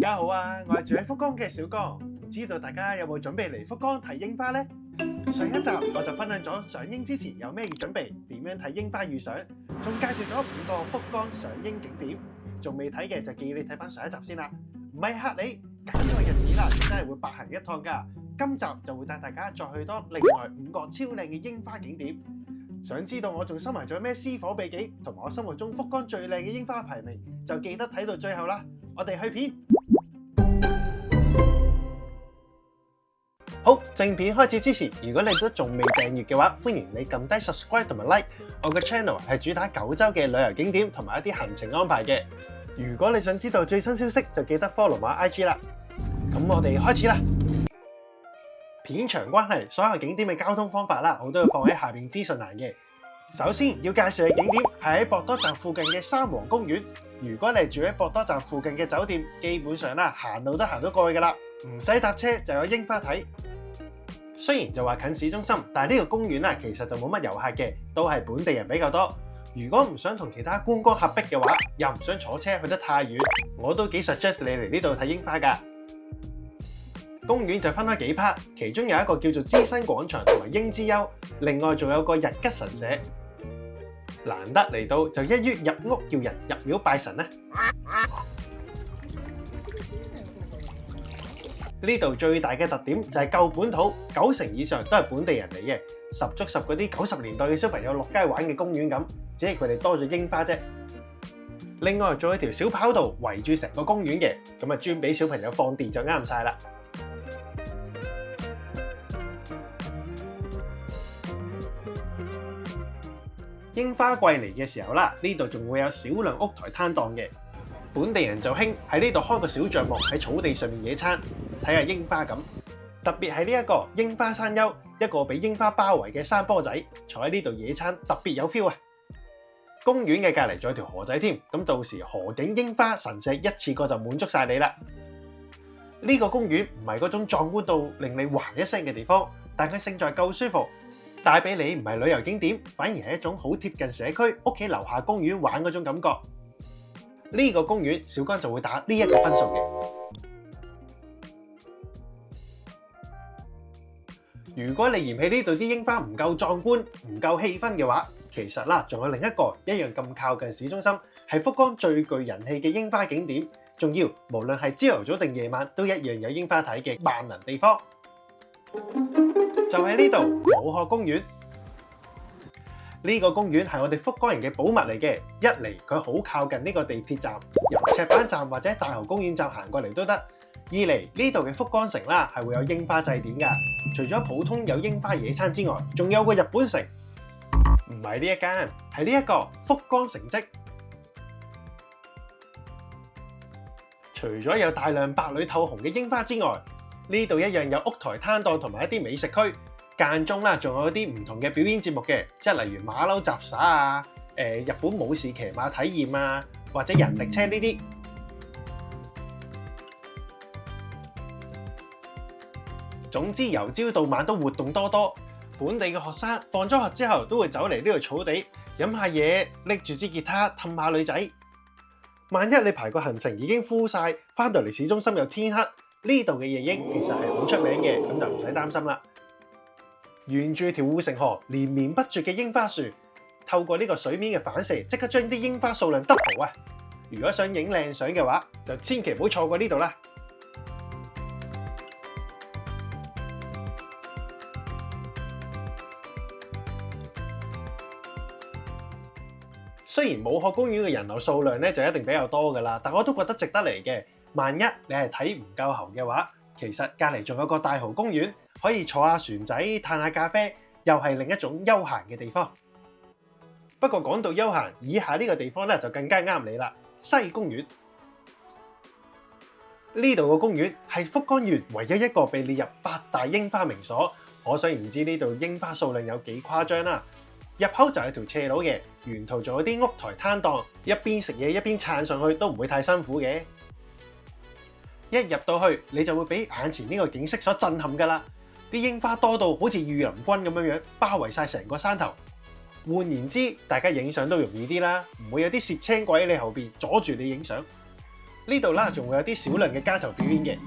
家好啊，我係住喺福岡嘅小江，唔知道大家有冇準備嚟福岡睇櫻花呢？上一集我就分享咗賞櫻之前有咩要準備，點樣睇櫻花預賞，仲介紹咗5個福岡賞櫻景點。仲未睇嘅就建議你睇翻上一集先啦。唔係嚇你，揀咗個日子啦，真係會白行一趟㗎。今集就會帶大家再去多另外5個超靚嘅櫻花景點。想知道我仲收埋咗咩私伙秘技，同埋我心目中福岡最靚嘅櫻花排名，就記得睇到最後啦。我哋去片。好，正片開始之前，如果你都仲未訂閱嘅話，歡迎你撳低 subscribe 同埋 like。我嘅 channel 係主打九州嘅旅遊景點同埋一啲行程安排嘅。如果你想知道最新消息，就記得 follow 我 IG 啦。咁我哋開始啦。片長關係，所有景點嘅交通方法啦，我都會放喺下邊資訊欄嘅。首先要介紹嘅景點係喺博多站附近嘅三皇公園。如果你係住喺博多站附近嘅酒店，基本上啦行路都行到過去噶啦，唔使搭車就有櫻花睇。雖然就話近市中心，但係呢個公園啦其實就冇乜遊客嘅，都係本地人比較多。如果唔想同其他觀光合璧嘅話，又唔想坐車去得太遠，我都幾 suggest 你嚟呢度睇櫻花㗎。公園就分開幾 part， 其中有一個叫做芝新廣場同埋櫻之丘，另外仲有個日吉神社。難得嚟到就一於入屋叫人，入廟拜神啦。呢度最大嘅特點就係夠本土，90%以上都係本地人嚟嘅，十足十嗰啲90年代嘅小朋友落街玩嘅公園咁，只係佢哋多咗櫻花啫。另外仲有條小跑道圍住成個公園嘅，咁啊專俾小朋友放電就啱晒啦。櫻花季嚟嘅時候啦，呢度仲會有少量屋台攤檔嘅，本地人就興喺呢度開個小帳幕喺草地上面野餐，睇下櫻花咁。特別係呢一個櫻花山丘，一個俾櫻花包圍嘅山坡仔，坐喺呢度野餐特別有 feel 啊！公園嘅隔離仲有條河仔添，咁到時河景櫻花神社一次過就滿足晒你啦。呢個公園唔係嗰種壯觀到令你嘩一聲嘅地方，但佢勝在夠舒服。帶俾你唔係旅遊景點，反而係一種好貼近社區屋企樓下公園玩嗰種感覺。呢個公園小江就會打呢一個分數嘅。如果你嫌棄呢度啲櫻花唔夠壯觀、唔夠氣氛嘅話，其實啦仲有另一個一樣咁靠近市中心，係福岡最具人氣嘅櫻花景點，仲要無論係朝頭早定夜晚都一樣有櫻花睇嘅萬能地方。就喺呢度武學公園。呢個公園係我哋福岡人嘅寶物嚟嘅。一嚟佢好靠近呢個地鐵站，由赤坂站或者大豪公園站行過嚟都得。二嚟呢度嘅福岡城啦係會有櫻花祭典㗎。除咗普通有櫻花野餐之外，仲有個日本城，唔係呢一間，係呢一個福岡城跡。除咗有大量白裏透紅嘅櫻花之外，呢度一樣有屋台攤檔同埋一啲美食區，間中啦仲有一啲唔同嘅表演節目嘅，即係例如馬騮雜耍啊、日本武士騎馬體驗啊，或者人力車呢啲。總之由朝到晚都活動多多，本地嘅學生放咗學之後都會走嚟呢度草地飲下嘢，拎住支吉他氹下女仔。萬一你排個行程已經 full 晒，翻到嚟市中心又天黑，呢度嘅夜櫻其實係好出名嘅，咁就唔使擔心啦。沿住條護城河連綿不絕嘅櫻花樹，透過呢個水面嘅反射，即刻將啲櫻花數量 double 啊！如果想影靚相嘅話，就千祈唔好錯過呢度啦。雖然武學公園嘅人流數量咧就一定比較多㗎啦，但我都覺得值得嚟嘅。萬一你係睇唔夠喉嘅話，其實隔離仲有個大豪公園，可以坐下船仔、嘆下咖啡，又係另一種休閒嘅地方。不過講到休閒，以下呢個地方咧就更加啱你啦。西公園呢度嘅公園係福岡縣唯一一個被列入8大櫻花名所，可想而知呢度櫻花數量有幾誇張啦。入口就係條斜路嘅，沿途仲有啲屋台攤檔，一邊食嘢一邊撐上去都唔會太辛苦嘅。一入到去，你就會俾眼前呢個景色所震撼㗎啦！啲櫻花多到好似御林軍咁樣包圍晒成個山頭。換言之，大家影相都容易啲啦，唔會有啲攝青鬼喺你後邊阻住你影相。呢度啦仲會有啲少量嘅街頭表演嘅。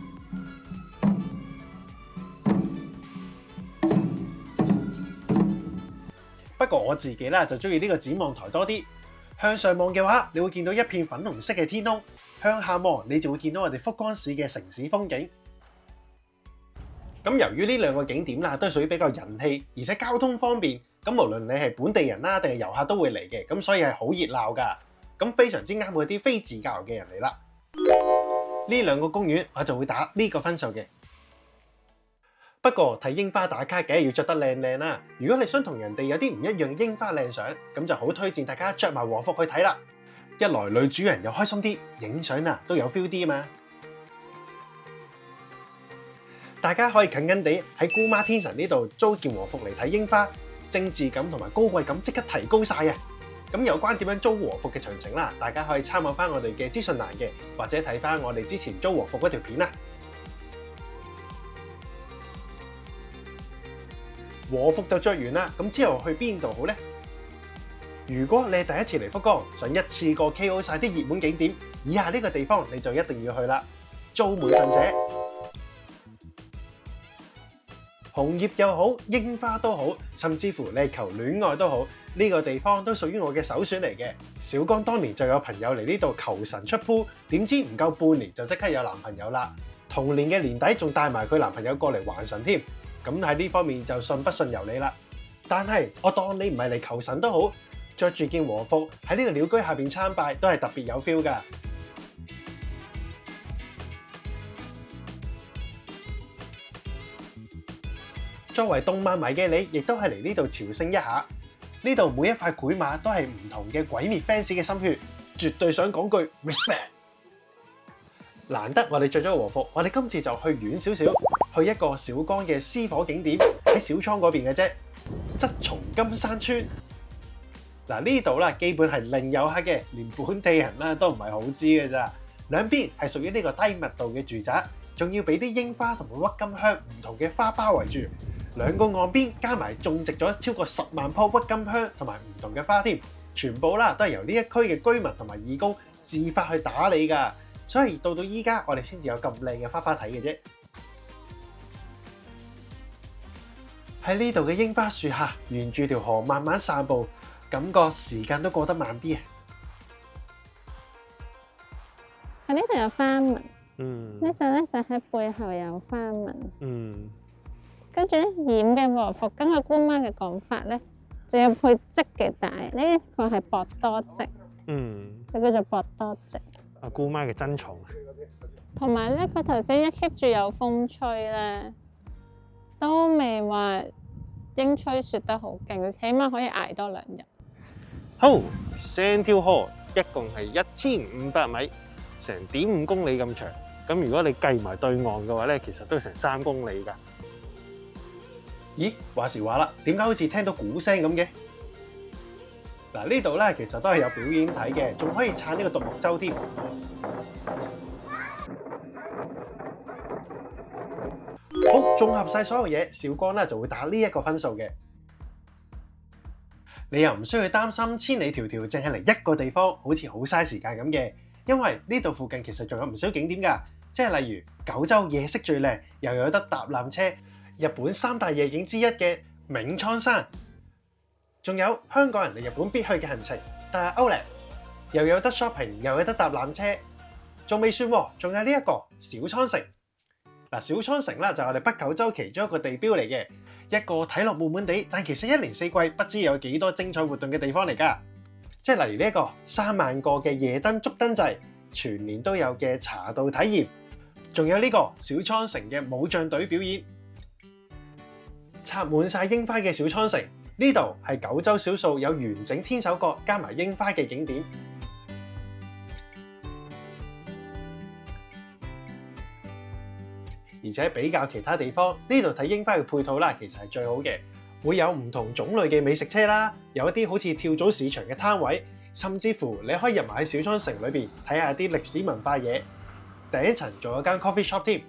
不過我自己啦就中意呢個展望台多啲。向上望嘅話，你會見到一片粉紅色嘅天空；向下望，你就會見到我哋福岡市嘅城市風景。咁由於呢兩個景點啦，都係屬於比較人氣，而且交通方便，咁無論你係本地人啦定係遊客都會嚟嘅，咁所以係好熱鬧㗎。咁非常之啱嗰啲非自駕遊嘅人嚟啦。呢兩個公園我就會打呢個分數嘅。不過睇櫻花打卡梗係要着得靚靚啦。如果你想同人哋有啲唔一樣嘅櫻花靚相，咁就好推薦大家着埋和服去睇啦。一來女主人又開心啲，影相啊都有 feel 啲啊嘛。大家可以近近地喺姑媽天神呢度租件和服嚟睇櫻花，精緻感同埋高貴感即刻提高晒啊！咁有關點樣租和服嘅詳情啦，大家可以參考翻我哋嘅資訊欄嘅，或者睇翻我哋之前租和服嗰條片啦。和服就着完啦，咁之後去邊度好呢？如果你係第一次嚟福岡，想一次過 KO 晒啲熱門景點，以下呢個地方你就一定要去啦。租滿神社。紅葉又好，櫻花都好，甚至乎你係求戀愛都好，呢個地方都屬於我嘅首選嚟嘅。小剛當年就有朋友嚟呢度求神出鋪，點知唔夠半年就即刻有男朋友啦。同年嘅年底仲帶埋佢男朋友過嚟還神添。咁喺呢方面就信不信由你啦。但係我當你唔係嚟求神都好，着住件和服喺呢個鳥居下邊參拜都係特別有 feel 㗎。作為動漫迷嘅你，亦都係嚟呢度朝聖一下。呢度每一塊繪馬都係唔同嘅鬼滅 fans 嘅心血，絕對想講句 respect。難得我哋着咗和服，我哋今次就去遠少少，去一個小江嘅私火景點，喺小倉嗰邊嘅啫，側松金山村。嗱，呢度啦，基本係零遊客嘅，連本地人啦都唔係好知嘅咋。兩邊係屬於呢個低密度嘅住宅，仲要俾啲櫻花同埋鬱金香唔同嘅花包圍住。兩個岸邊加埋種植咗超過10萬棵鬱金香同埋唔同嘅花添，全部啦都係由呢一區嘅居民同埋義工自發去打理㗎，所以到依家我哋先至有咁靚嘅花睇嘅啫。喺呢度嘅櫻花樹下，沿住條河慢慢散步，感覺時間都過得慢啲啊！喺呢度有花紋，呢度咧就喺背後有花紋，跟住咧染嘅和服，根據姑媽嘅講法咧，就要配織嘅帶，呢個係博多織，就叫做博多織。阿姑媽嘅珍藏。同埋咧，佢頭先一 keep 住有風吹咧，都未話櫻吹雪得好勁，起碼可以捱多2日。好，成條河一共係1500米，成1.5公里咁長。咁如果你計埋對岸嘅話咧，其實都成3公里㗎。咦，話時話啦，點解好似聽到鼓聲咁嘅？嗱，呢度咧其實都係有表演睇嘅，仲可以撐呢個獨木舟添。好，綜合晒所有嘢，小光咧就會打呢一個分數嘅。你又唔需要擔心千里迢迢淨係嚟一個地方，好似好嘥時間咁嘅，因為呢度附近其實仲有唔少景點㗎，即係例如九州夜色最靚，又有得搭纜車。日本3大夜景之一嘅銘倉山，仲有香港人嚟日本必去嘅行程，大歐嚟，又有得 shopping， 又有得搭纜車，仲未算喎，仲有呢一個小倉城。嗱，小倉城啦就係我哋北九州其中一個地標嚟嘅，一個睇落悶悶地，但其實一年四季不知有幾多精彩活動嘅地方嚟㗎，即係例如呢一個3萬個嘅夜燈燭燈祭，全年都有嘅茶道體驗，仲有呢個小倉城嘅武將隊表演。插滿晒櫻花嘅小倉城，呢度係九州少數有完整天守閣加埋櫻花嘅景點，而且比較其他地方，呢度睇櫻花嘅配套啦，其實係最好嘅，會有唔同種類嘅美食車啦，有一啲好似跳蚤市場嘅攤位，甚至乎你可以入埋喺小倉城裏邊睇下啲歷史文化嘢，第一層仲有間 coffee shop 添。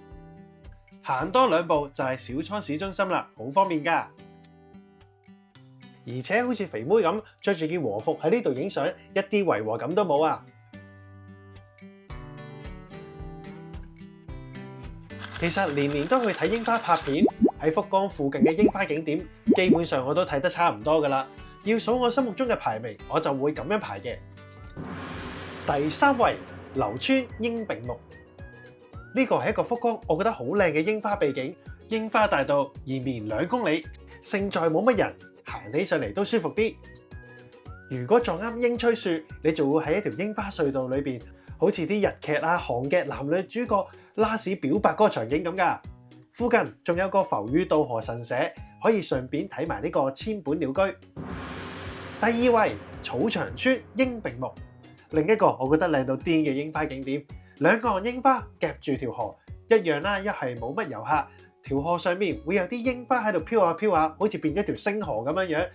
行多2步就係小倉市中心啦，好方便㗎。而且好似肥妹咁着住件和服喺呢度影相，一啲違和感都冇啊！其實年年都去睇櫻花拍片，喺福岡附近嘅櫻花景點，基本上我都睇得差唔多㗎啦。要數我心目中嘅排名，我就會咁樣排嘅。第3位，流川櫻並木。呢個係一個福岡我覺得好靚嘅櫻花秘境，櫻花大道延綿2公里，勝在冇乜人，行起上嚟都舒服啲。如果撞啱櫻吹樹，你就會喺一條櫻花隧道裏邊，好似啲日劇啊、韓劇男女主角拉屎表白嗰個場景咁㗎。附近仲有個浮宇渡河神社，可以順便睇埋呢個千本鳥居。第2位，草場村櫻並木，另一個我覺得靚到癲嘅櫻花景點。2岸櫻花夾住條河，一樣啦，一係冇乜遊客，條河上面會有啲櫻花喺度飄下飄下，好似變咗條星河咁樣樣。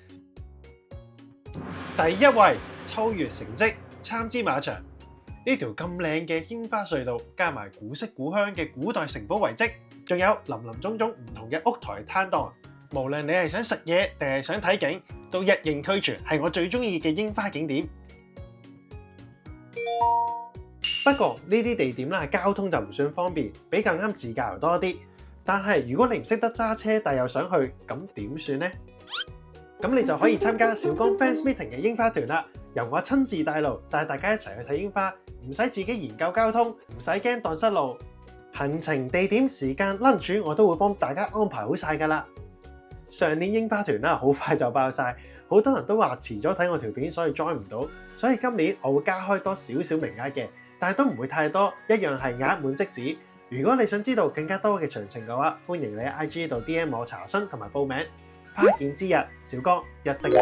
第1位，秋月城跡參知馬場。呢條咁靚嘅櫻花隧道，加埋古色古香嘅古代城堡遺跡，仲有林林總總唔同嘅屋台攤檔，無論你係想食嘢定係想睇景，都一應俱全，係我最中意嘅櫻花景點。不過呢啲地點啦，交通就唔算方便，比較啱自駕遊多啲。但係如果你唔識得揸車，但又想去，咁點算呢？咁你就可以參加小江 fans meeting 嘅櫻花團啦，由我親自帶路，帶大家一齊去睇櫻花，唔使自己研究交通，唔使驚蕩失路。行程、地點、時間、lunch 我都會幫大家安排好晒㗎啦。上年櫻花團啦，好快就爆晒，好多人都話遲咗睇我條片，所以 join 唔到。所以今年我會加開多少少名額嘅，但係都唔會太多，一樣係額滿即止。如果你想知道更加多嘅詳情嘅話，歡迎你喺 IG 度 DM 我查詢同埋報名。花見之日，小江約定你。